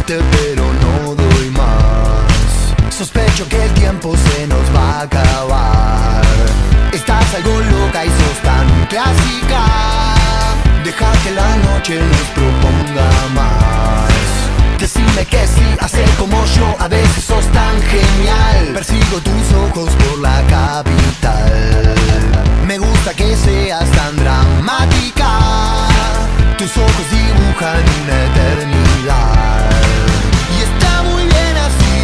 tenerte, pero no doy más. Sospecho que el tiempo se nos va a acabar. Estás algo loca y sos tan clásica. Deja que la noche nos proponga más. Decime que sí, hacer como yo, a veces sos tan genial. Persigo tus ojos por la capital. Me gusta que seas tan dramática. Tus ojos dibujan una eternidad. Y está muy bien así,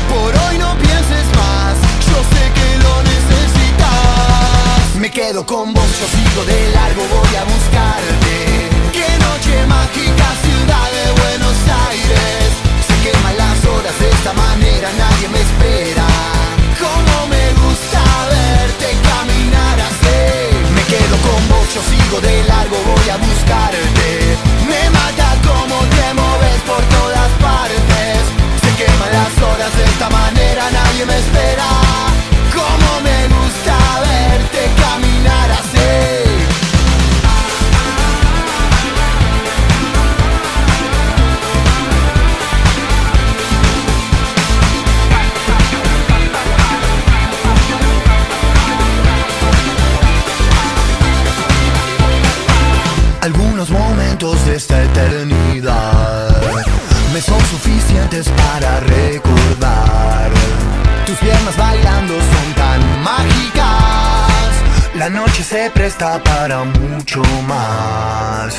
por hoy no pienses más. Yo sé que lo necesitas. Me quedo con vos, yo sigo de largo, voy a buscarte. Qué noche mágica, ciudad de Buenos Aires. Se queman las horas de esta manera, nadie me espera. Cómo me gusta verte caminar así. Me quedo con vos, yo sigo de largo, voy a buscarte. Me mata cómo te moves por todas partes. Se queman las horas de esta manera, nadie me espera. Cómo me gusta verte caminar así. Algunos momentos de esta eternidad me son suficientes para recordar. Tus piernas bailando son tan mágicas. La noche se presta para mucho más.